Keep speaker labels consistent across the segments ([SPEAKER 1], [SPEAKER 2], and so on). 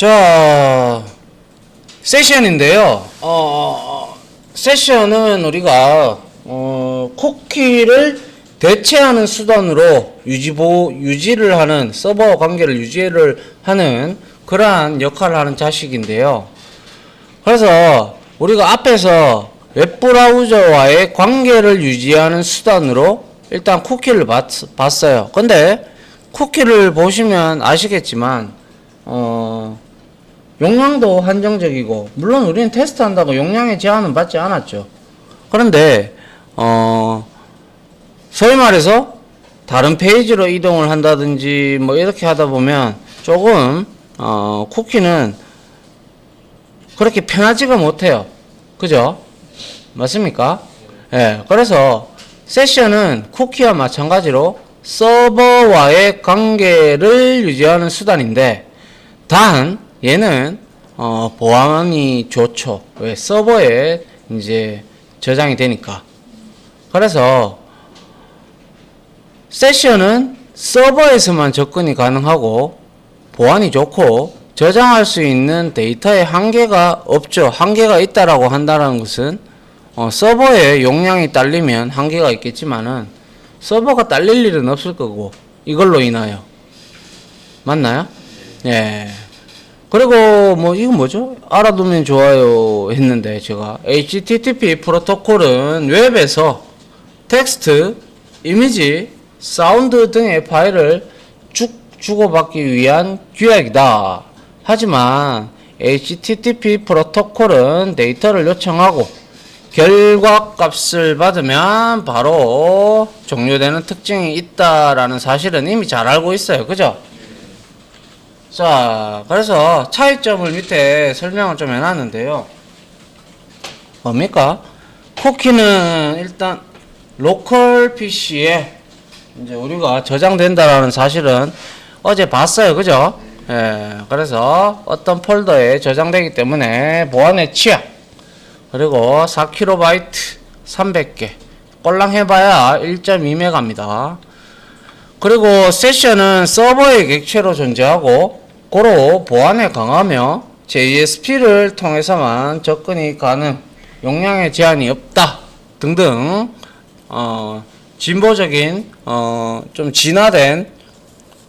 [SPEAKER 1] 자, 세션인데요. 세션은 우리가 쿠키를 대체하는 수단으로 유지를 하는 서버 관계를 유지를 하는 그러한 역할을 하는 자식인데요. 그래서 우리가 앞에서 웹브라우저와의 관계를 유지하는 수단으로 일단 쿠키를 봤어요. 근데 쿠키를 보시면 아시겠지만 용량도 한정적이고, 물론 우리는 테스트한다고 용량의 제한은 받지 않았죠. 그런데 소위 말해서 다른 페이지로 이동을 한다든지 뭐 이렇게 하다 보면 조금 쿠키는 그렇게 편하지가 못해요. 그죠? 맞습니까? 예. 그래서 세션은 쿠키와 마찬가지로 서버와의 관계를 유지하는 수단인데, 단 얘는 보안이 좋죠. 왜? 서버에 이제 저장이 되니까. 그래서 세션은 서버에서만 접근이 가능하고 보안이 좋고 저장할 수 있는 데이터에 한계가 없죠. 한계가 있다라고 한다는 것은 서버의 용량이 딸리면 한계가 있겠지만은 서버가 딸릴 일은 없을 거고, 이걸로 인하여. 맞나요? 예. 그리고 뭐 이건 뭐죠? 알아두면 좋아요 했는데, 제가 HTTP 프로토콜은 웹에서 텍스트, 이미지, 사운드 등의 파일을 주고받기 위한 규약이다. 하지만 HTTP 프로토콜은 데이터를 요청하고 결과값을 받으면 바로 종료되는 특징이 있다라는 사실은 이미 잘 알고 있어요. 그죠? 자, 그래서 차이점을 밑에 설명을 좀 해놨는데요. 뭡니까? 쿠키는 일단 로컬 PC에 이제 우리가 저장된다라는 사실은 어제 봤어요. 그죠? 예, 그래서 어떤 폴더에 저장되기 때문에 보안의 취약, 그리고 4KB 300개 꼴랑 해봐야 1.2메가입니다. 그리고 세션은 서버의 객체로 존재하고 고로 보안에 강하며 JSP를 통해서만 접근이 가능, 용량의 제한이 없다 등등 진보적인 좀 진화된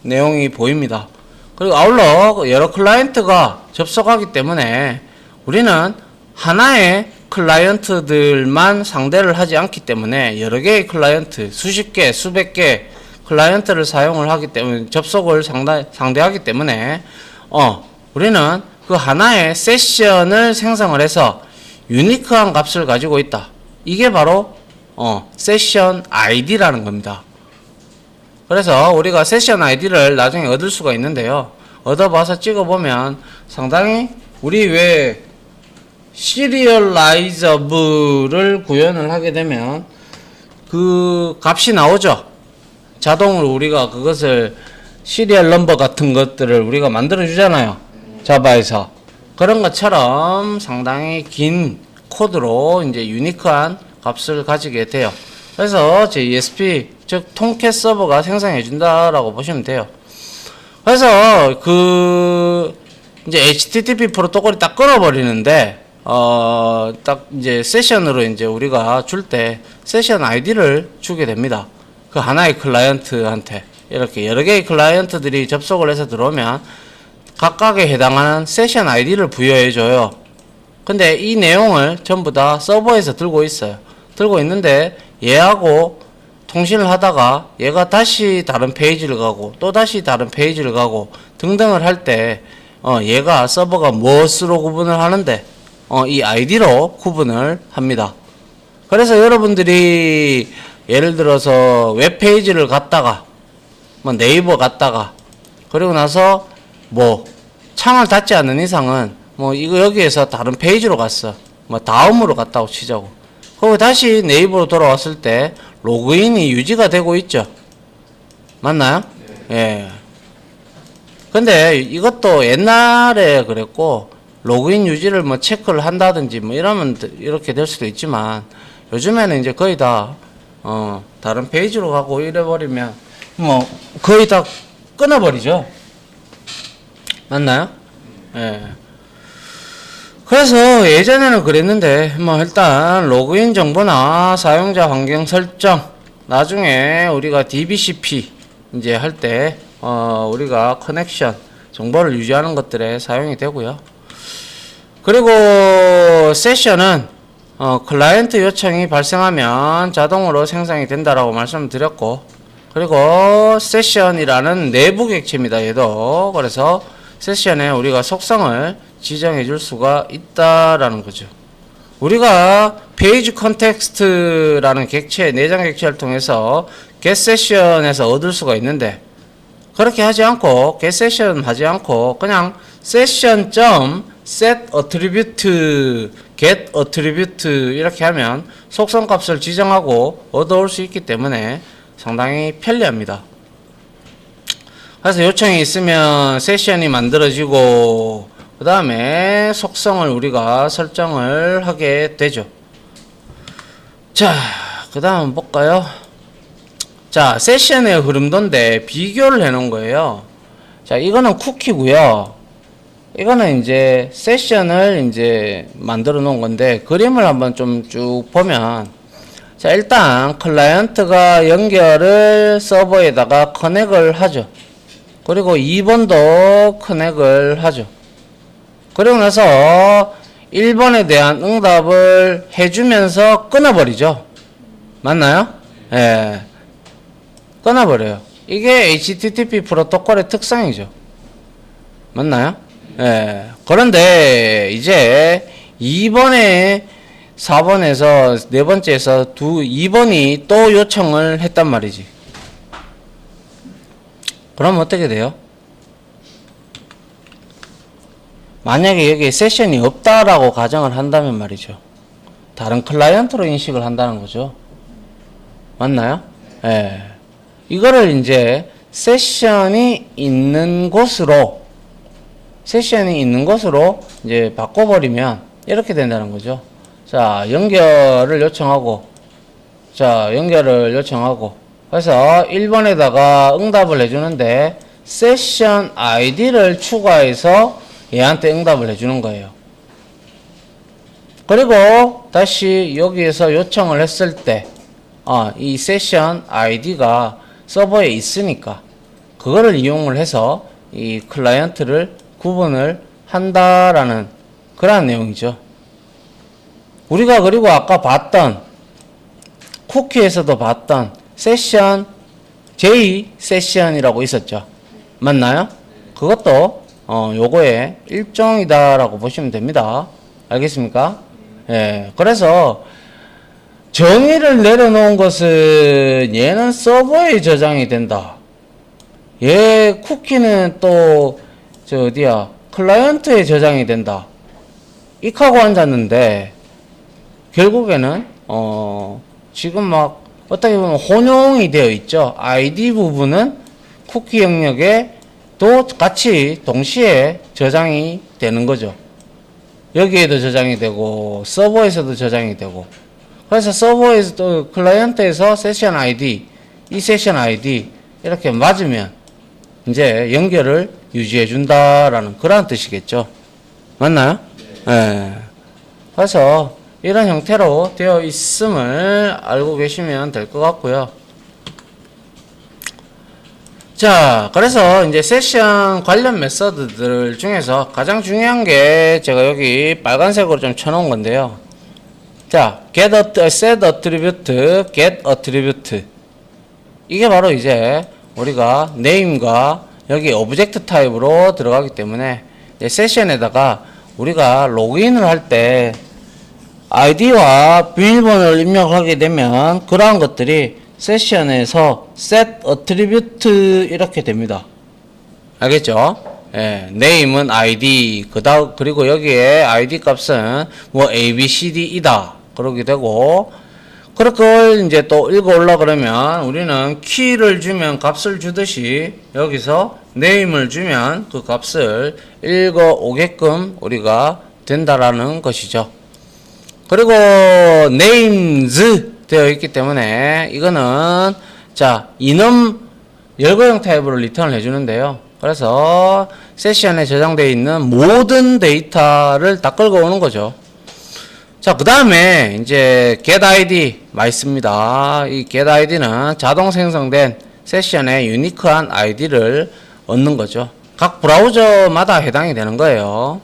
[SPEAKER 1] 내용이 보입니다. 그리고 아울러 여러 클라이언트가 접속하기 때문에 우리는 하나의 클라이언트들만 상대를 하지 않기 때문에 여러 개의 클라이언트, 수십 개, 수백 개 클라이언트를 사용을 하기 때문에, 접속을 상대하기 때문에 우리는 그 하나의 세션을 생성을 해서 유니크한 값을 가지고 있다. 이게 바로 세션 ID라는 겁니다. 그래서 우리가 세션 ID를 나중에 얻을 수가 있는데요. 얻어봐서 찍어보면 상당히 우리 왜 시리얼라이저블을 구현을 하게 되면 그 값이 나오죠. 자동으로 우리가 그것을 시리얼 넘버 같은 것들을 우리가 만들어 주잖아요. 자바에서. 그런 것처럼 상당히 긴 코드로 이제 유니크한 값을 가지게 돼요. 그래서 JSP, 즉 통캣 서버가 생성해 준다라고 보시면 돼요. 그래서 이제 HTTP 프로토콜이 딱 끊어버리는데 딱 이제 세션으로 이제 우리가 줄 때 세션 아이디를 주게 됩니다. 그 하나의 클라이언트한테 이렇게 여러 개의 클라이언트들이 접속을 해서 들어오면 각각에 해당하는 세션 아이디를 부여해 줘요. 근데 이 내용을 전부 다 서버에서 들고 있어요. 들고 있는데 얘하고 통신을 하다가 얘가 다시 다른 페이지를 가고 또 다시 다른 페이지를 가고 등등을 할 때 얘가 서버가 무엇으로 구분을 하는데 이 아이디로 구분을 합니다. 그래서 여러분들이 예를 들어서 웹페이지를 갔다가 뭐 네이버 갔다가 그리고 나서 뭐 창을 닫지 않는 이상은 뭐 이거 여기에서 다른 페이지로 갔어, 뭐 다음으로 갔다고 치자고, 그리고 다시 네이버로 돌아왔을 때 로그인이 유지가 되고 있죠. 맞나요? 네. 예. 근데 이것도 옛날에 그랬고 로그인 유지를 뭐 체크를 한다든지 뭐 이러면 이렇게 될 수도 있지만 요즘에는 이제 거의 다 다른 페이지로 가고 이래버리면 뭐 거의 다 끊어버리죠. 맞나요? 예. 그래서 예전에는 그랬는데 뭐 일단 로그인 정보나 사용자 환경 설정, 나중에 우리가 DBCP 이제 할 때 우리가 커넥션 정보를 유지하는 것들에 사용이 되고요. 그리고 세션은 클라이언트 요청이 발생하면 자동으로 생성이 된다라고 말씀드렸고, 그리고 세션이라는 내부 객체입니다. 얘도. 그래서 세션에 우리가 속성을 지정해 줄 수가 있다라는 거죠. 우리가 페이지 컨텍스트라는 객체, 내장 객체를 통해서 getSession에서 얻을 수가 있는데, 그렇게 하지 않고 getSession 하지 않고 그냥 session.setAttribute, getAttribute 이렇게 하면 속성 값을 지정하고 얻어올 수 있기 때문에 상당히 편리합니다. 그래서 요청이 있으면 세션이 만들어지고 그 다음에 속성을 우리가 설정을 하게 되죠. 자, 그 다음 볼까요? 자, 세션의 흐름도인데 비교를 해 놓은 거예요. 자, 이거는 쿠키고요. 이거는 이제 세션을 이제 만들어 놓은 건데, 그림을 한번 좀 쭉 보면, 자, 일단 클라이언트가 연결을 서버에다가 커넥을 하죠. 그리고 2번도 커넥을 하죠. 그리고 나서 1번에 대한 응답을 해주면서 끊어버리죠. 맞나요? 예. 끊어버려요. 이게 HTTP 프로토콜의 특성이죠. 맞나요? 예. 그런데 이제 2번에 4번에서 네 번째에서 2번이 또 요청을 했단 말이지. 그럼 어떻게 돼요? 만약에 여기에 세션이 없다라고 가정을 한다면 말이죠. 다른 클라이언트로 인식을 한다는 거죠. 맞나요? 예. 이거를 이제 세션이 있는 곳으로 이제 바꿔버리면 이렇게 된다는 거죠. 자, 연결을 요청하고, 그래서 1번에다가 응답을 해주는데, 세션 아이디를 추가해서 얘한테 응답을 해주는 거예요. 그리고 다시 여기에서 요청을 했을 때, 이 세션 아이디가 서버에 있으니까, 그거를 이용을 해서 이 클라이언트를 구분을 한다라는 그러한 내용이죠. 우리가 그리고 아까 봤던 쿠키에서도 봤던 세션 J 세션이라고 있었죠. 맞나요? 그것도 요거의 일종이다라고 보시면 됩니다. 알겠습니까? 예. 그래서 정의를 내려놓은 것은 얘는 서버에 저장이 된다. 얘 쿠키는 또 클라이언트에 저장이 된다. 익하고 앉았는데 결국에는 지금 막 어떻게 보면 혼용이 되어 있죠. ID 부분은 쿠키 영역에 또 같이 동시에 저장이 되는 거죠. 여기에도 저장이 되고 서버에서도 저장이 되고, 그래서 서버에서도 클라이언트에서 세션 ID, 이 세션 ID 이렇게 맞으면 이제 연결을 유지해 준다라는 그런 뜻이겠죠. 맞나요? 네. 그래서 이런 형태로 되어 있음을 알고 계시면 될 것 같고요. 자, 그래서 이제 세션 관련 메서드들 중에서 가장 중요한 게 제가 여기 빨간색으로 좀 쳐놓은 건데요. 자, set attribute, get attribute. 이게 바로 이제 우리가 name과 여기 오브젝트 타입으로 들어가기 때문에 세션에다가 우리가 로그인을 할 때 아이디와 비밀번호를 입력하게 되면 그러한 것들이 세션에서 set attribute 이렇게 됩니다. 알겠죠? 예, name은 id, 그리고 여기에 id 값은 뭐 abcd이다. 그러게 되고, 그걸 이제 또 읽어 올라 그러면 우리는 키를 주면 값을 주듯이 여기서 name을 주면 그 값을 읽어 오게끔 우리가 된다라는 것이죠. 그리고 names 되어 있기 때문에 이거는 자, enum 열거형 타입으로 리턴을 해주는데요. 그래서 세션에 저장되어 있는 모든 데이터를 다 끌고 오는 거죠. 자, 그 다음에 이제 get ID 있습니다. 이 get ID는 자동 생성된 세션의 유니크한 아이디를 얻는 거죠. 각 브라우저마다 해당이 되는 거예요.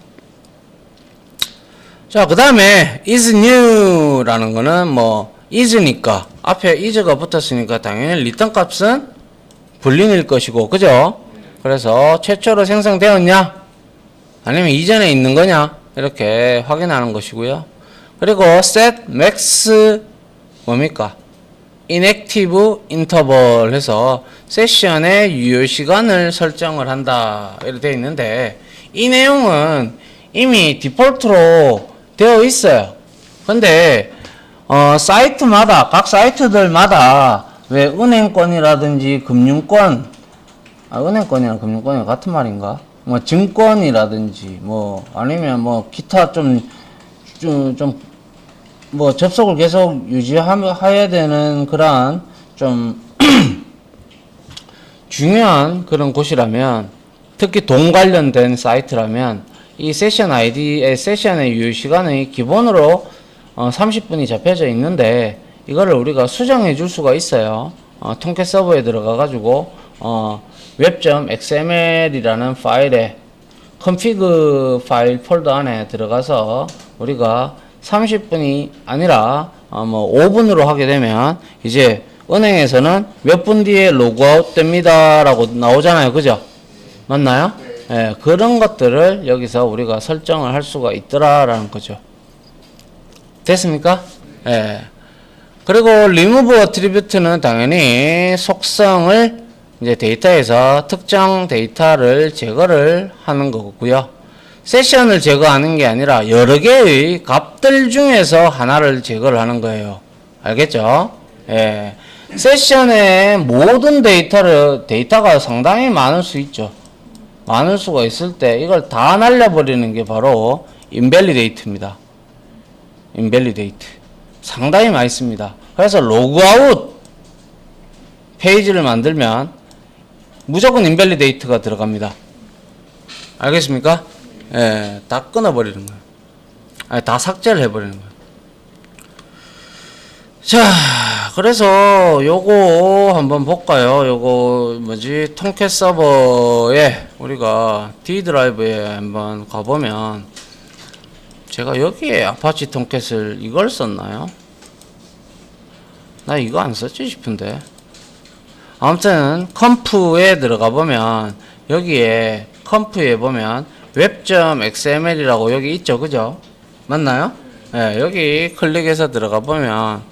[SPEAKER 1] 자, 그 다음에 is new라는 거는 뭐 is니까 앞에 is가 붙었으니까 당연히 return 값은 불린일 것이고, 그죠? 그래서 최초로 생성되었냐 아니면 이전에 있는 거냐 이렇게 확인하는 것이고요. 그리고 set max 뭡니까? inactive interval 해서 세션의 유효 시간을 설정을 한다 이렇게 되어 있는데, 이 내용은 이미 디폴트로 되어 있어요. 근데 사이트마다 각 사이트들마다 왜 은행권이라든지 금융권, 은행권이랑 금융권이 같은 말인가? 뭐 증권이라든지 뭐 아니면 뭐 기타 뭐 접속을 계속 유지해야 되는 그런 좀 중요한 그런 곳이라면, 특히 돈 관련된 사이트라면 이 세션 아이디의 세션의 유효 시간이 기본으로 30분이 잡혀져 있는데, 이거를 우리가 수정해 줄 수가 있어요. 통캣 서버에 들어가 가지고 web.xml이라는 파일에 config 파일 폴더 안에 들어가서 우리가 30분이 아니라 뭐 5분으로 하게 되면 이제 은행에서는 몇 분 뒤에 로그아웃 됩니다 라고 나오잖아요. 그죠? 맞나요? 예, 그런 것들을 여기서 우리가 설정을 할 수가 있더라라는 거죠. 됐습니까? 예. 그리고 remove attribute는 당연히 속성을 이제 데이터에서 특정 데이터를 제거를 하는 거고요. 세션을 제거하는 게 아니라 여러 개의 값들 중에서 하나를 제거를 하는 거예요. 알겠죠? 예. 세션의 모든 데이터가 상당히 많을 수 있죠. 많을 수가 있을 때 이걸 다 날려버리는 게 바로 invalidate입니다. invalidate. 상당히 많습니다. 그래서 로그아웃 페이지를 만들면 무조건 invalidate가 들어갑니다. 알겠습니까? 예, 다 끊어버리는 거예요. 아니, 다 삭제를 해버리는 거예요. 자, 그래서 요거 한번 볼까요? 요거 뭐지? 통캣 서버에 우리가 D 드라이브에 한번 가보면, 제가 여기에 아파치 통캣을 이걸 썼나요? 나 이거 안 썼지 싶은데. 아무튼 컴프에 들어가 보면 여기에 컴프에 보면 web.xml이라고 여기 있죠. 그죠? 맞나요? 네, 여기 클릭해서 들어가 보면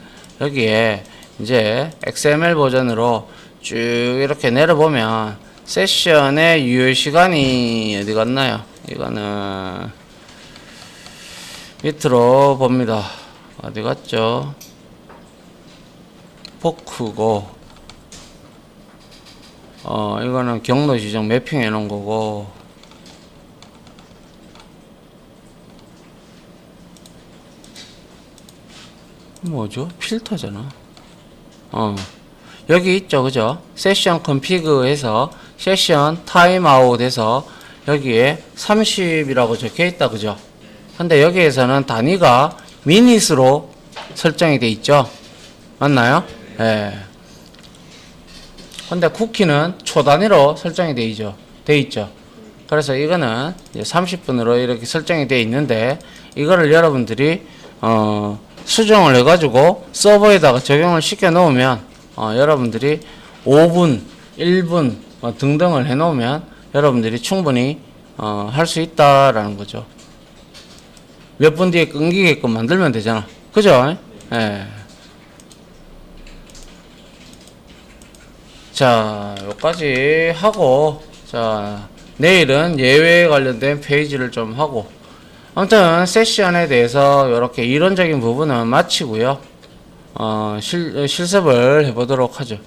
[SPEAKER 1] 여기에 이제 XML 버전으로 쭉 이렇게 내려보면 세션의 유효 시간이 어디 갔나요? 이거는 밑으로 봅니다. 어디 갔죠? 포크고, 이거는 경로 지정 매핑 해 놓은 거고, 뭐죠? 필터잖아. 여기 있죠. 그죠? 세션 컨피그 해서 세션 타임아웃 해서 여기에 30이라고 적혀 있다. 그죠? 근데 여기에서는 단위가 미닛으로 설정이 돼 있죠. 맞나요? 예. 근데 쿠키는 초 단위로 설정이 돼 있죠. 그래서 이거는 이제 30분으로 이렇게 설정이 돼 있는데, 이거를 여러분들이 수정을 해가지고 서버에다가 적용을 시켜 놓으면 여러분들이 5분, 1분 등등을 해 놓으면 여러분들이 충분히 할 수 있다라는 거죠. 몇 분 뒤에 끊기게끔 만들면 되잖아. 그죠? 예. 자, 여기까지 하고, 자, 내일은 예외에 관련된 페이지를 좀 하고, 아무튼 세션에 대해서 이렇게 이론적인 부분은 마치고요. 실습을 해보도록 하죠.